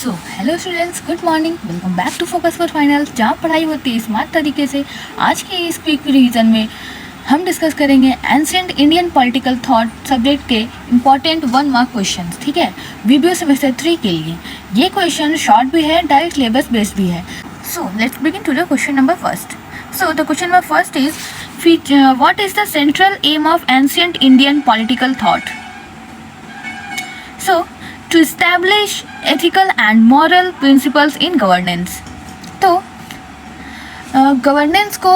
So hello students, good morning. Welcome back to focus for final, जहाँ पढ़ाई होती है स्मार्ट तरीके से। आज के इस क्विक रिवीजन में हम डिस्कस करेंगे ancient Indian political thought subject के इम्पॉर्टेंट 1 मार्क क्वेश्चन। ठीक है, वीडियो सेमेस्टर 3 के लिए ये क्वेश्चन शॉर्ट भी है, डायरेक्ट सिलेबस बेस्ड भी है। So let's begin to the question number first. So the question number first is what is the central aim of ancient Indian political thought? So to establish ethical and moral principles in governance। तो governance को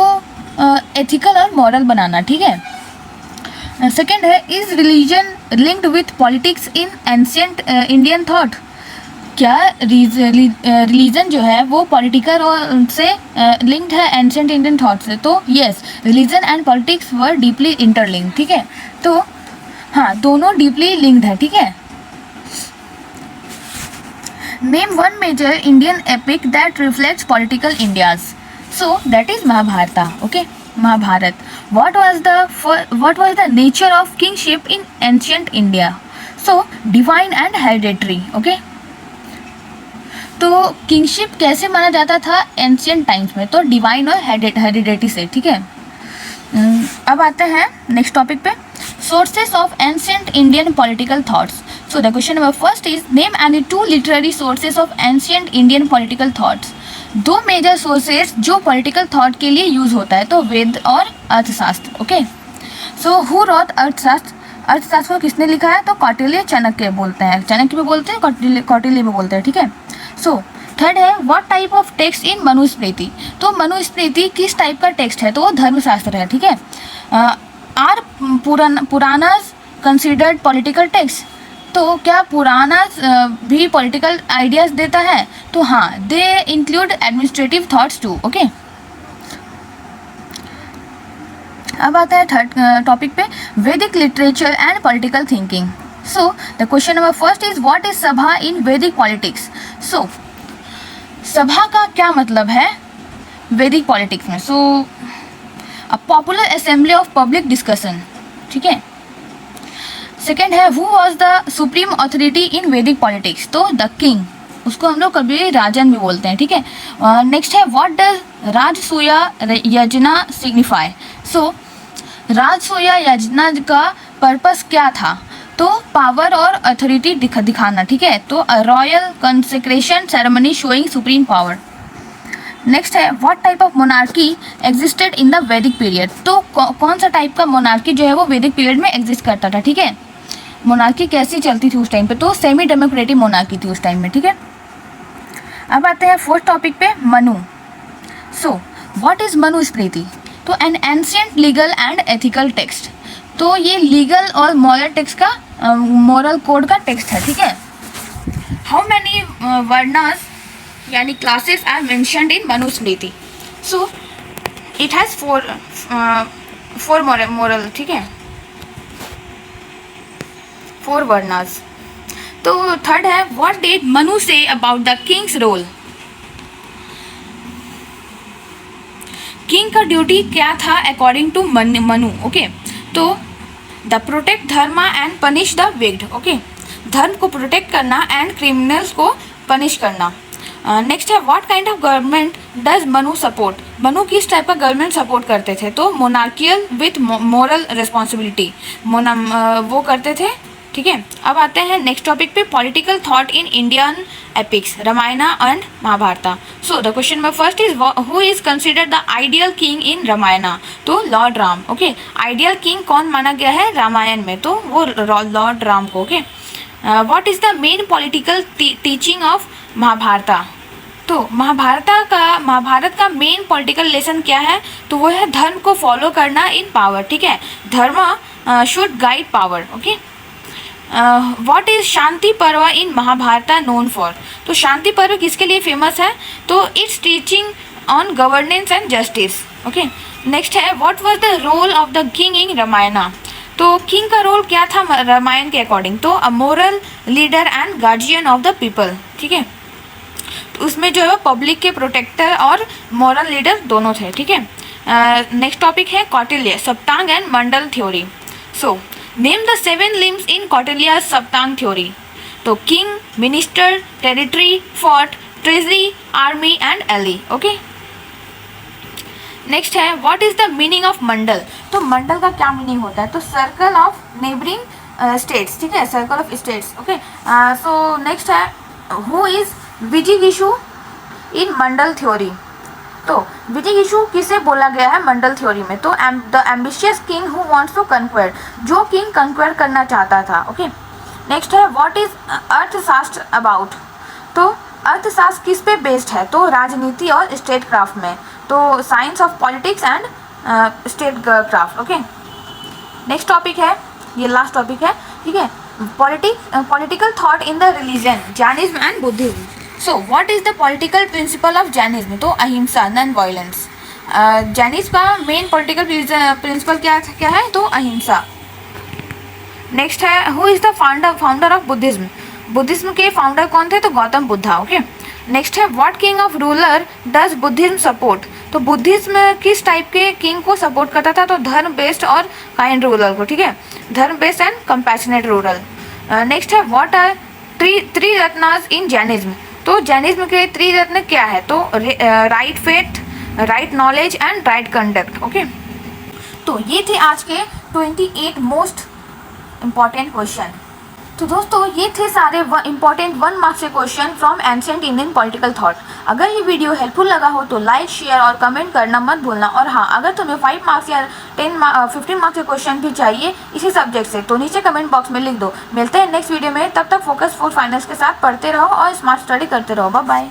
ethical और moral बनाना। ठीक है। Second है, is religion linked with politics in ancient Indian thought? क्या religion जो है वो पॉलिटिकल और से लिंक्ड है एंशिएंट इंडियन थॉट से? तो yes, religion and politics were deeply interlinked. ठीक है, तो हाँ, दोनों डीपली लिंक्ड है। ठीक है। Name one major Indian epic that reflects political Indias. So that is Mahabharata. Okay, Mahabharat. What was the nature of kingship in ancient India? So divine and hereditary. Okay. तो kingship कैसे माना जाता था ancient times में? तो divine और heredity से। ठीक है। अब आते हैं नेक्स्ट टॉपिक पे, sources of ancient Indian political thoughts. So the question number first is name any 2 literary sources of ancient Indian political thoughts। 2 major sources जो पॉलिटिकल थॉट के लिए यूज होता है, तो वेद और अर्थशास्त्र। ओके, सो हु रॉट अर्थशास्त्र? अर्थशास्त्र को किसने लिखा है? तो कौटिल्य चाणक्य बोलते हैं, चाणक्य भी बोलते हैं, कौटिल्य भी बोलते हैं। ठीक है। सो थर्ड है, what type of text in Manusmriti? तो मनुस्मृति किस टाइप का टेक्स्ट है? तो वो धर्मशास्त्र है। ठीक है। Are Puranas considered political text? तो क्या पुराना भी पॉलिटिकल आइडियाज देता है? तो हाँ, they include administrative thoughts too. Okay, अब आता है थर्ड टॉपिक पे, Vedic literature and political thinking. So the question number first is what is sabha in Vedic politics? सो सभा का क्या मतलब है वैदिक पॉलिटिक्स में? So a popular assembly of public discussion. ठीक है। सेकेंड है, who was the supreme authority in Vedic politics? तो द किंग, उसको हम लोग कभी राजन भी बोलते हैं। ठीक है। नेक्स्ट है, व्हाट डज राजसूया यजना सिग्निफाई? सो राजसूया यजना का पर्पस क्या था? तो पावर और अथॉरिटी दिखाना। ठीक है, तो royal consecration ceremony showing supreme power. Next है, what type of monarchy existed in the Vedic period? तो कौन सा टाइप का मोनार्की जो है वो वैदिक पीरियड में एग्जिस्ट करता था? ठीक है। मोनार्की कैसी चलती थी उस टाइम पे? तो सेमी डेमोक्रेटिक मोनार्की थी उस टाइम में। ठीक है। अब आते हैं फोर्थ टॉपिक पे, Manu. So what is Manusmriti? तो an ancient legal and ethical text. तो ये लीगल और मॉरल टेक्स्ट का मॉरल कोड का टेक्स्ट है। ठीक है। हाउ मैनी वर्णास यानी classes are mentioned in Manusmriti? So it has 4 moral. ठीक है, 4 वर्णास। तो थर्ड है, what did Manu say about the king's role? King का ड्यूटी क्या था अकॉर्डिंग टू मनु? ओके, तो the protect dharma and punish the wicked. Okay, धर्म को प्रोटेक्ट करना एंड क्रिमिनल्स को पनिश करना। नेक्स्ट है, what kind of government does Manu support? Manu किस टाइप का गवर्नमेंट सपोर्ट करते थे? तो मोनार्कियल विथ मॉरल रिस्पॉन्सिबिलिटी वो करते थे। ठीक है। अब आते हैं नेक्स्ट टॉपिक पे, political thought in Indian epics, Ramayana and Mahabharata. So the question number first is who is considered the ideal king in Ramayana? तो Lord Ram. Okay, ideal king कौन माना गया है रामायण में? तो वो लॉर्ड राम को। Okay, what is the main political teaching of Mahabharata? तो महाभारत का मेन पॉलिटिकल लेसन क्या है? तो वो है धर्म को फॉलो करना इन पावर। ठीक है, dharma should guide power. Okay, what is Shanti Parva in Mahabharata known for? तो शांति पर्व किसके लिए फेमस है? तो it's teaching on governance and justice. Okay, next है, what was the role of the king in Ramayana? तो किंग का रोल क्या था रामायण के अकॉर्डिंग? तो a moral leader and guardian of the people. ठीक है, तो उसमें जो है पब्लिक के प्रोटेक्टर और मॉरल लीडर दोनों थे। ठीक है। नेक्स्ट टॉपिक है Kautilya Saptanga and Mandala theory. So name the 7 limbs in कौटिल्या's सप्तांग थ्योरी। तो तो king, minister, territory, fort, treasury, army and ally. Okay. Next है what is the meaning of Mandala. तो मंडल का क्या मीनिंग होता है. तो सर्कल ऑफ नेबरिंग स्टेट्स. ठीक है, circle of states. Okay. So next है हु इज विजिगिशु इन मंडल थ्योरी. तो विजिगिशु किसे बोला गया है मंडल थ्योरी में. तो the ambitious king who wants to conquer, जो किंग कंक्वेयर करना चाहता था. ओके. नेक्स्ट है व्हाट इज अर्थशास्त्र अबाउट. तो अर्थशास्त्र किस पे बेस्ड है. तो राजनीति और स्टेट क्राफ्ट में. तो science of politics and state craft. Okay. Next topic है, ये लास्ट टॉपिक है. ठीक है, political thought in the religion Jainism and Buddhism. So what is the political principle of Jainism. तो अहिंसा, नॉन वायलेंस. जैनिज्म का मेन पॉलिटिकल प्रिंसिपल क्या है. तो अहिंसा. नेक्स्ट है who is the founder of Buddhism. Buddhism के फाउंडर कौन थे. तो गौतम बुद्धा. ओके. नेक्स्ट है what king of ruler does Buddhism support. तो बुद्धिज्म किस टाइप के किंग को सपोर्ट करता था. तो धर्म बेस्ड और काइंड रूलर को. ठीक है, धर्म based and compassionate ruler. Next है व्हाट आर त्रिरत्नास इन जैनिज्म. तो जैनिज्म के त्रिरत्न क्या है. तो right faith, right knowledge and right conduct. Okay. तो ये थे आज के 28 मोस्ट इम्पॉर्टेंट क्वेश्चन. तो दोस्तों ये थे सारे इंपॉर्टेंट 1 मार्क्स के question from ancient Indian political thought. अगर ये वीडियो हेल्पफुल लगा हो तो लाइक, शेयर और कमेंट करना मत भूलना. और हाँ, अगर तुम्हें 5 मार्क्स या 15 मार्क्स के क्वेश्चन भी चाहिए इसी सब्जेक्ट से तो नीचे कमेंट बॉक्स में लिख दो. मिलते हैं नेक्स्ट वीडियो में. तब तक फोकस फॉर फाइनल्स के साथ पढ़ते रहो और स्मार्ट स्टडी करते रहो. Bye bye.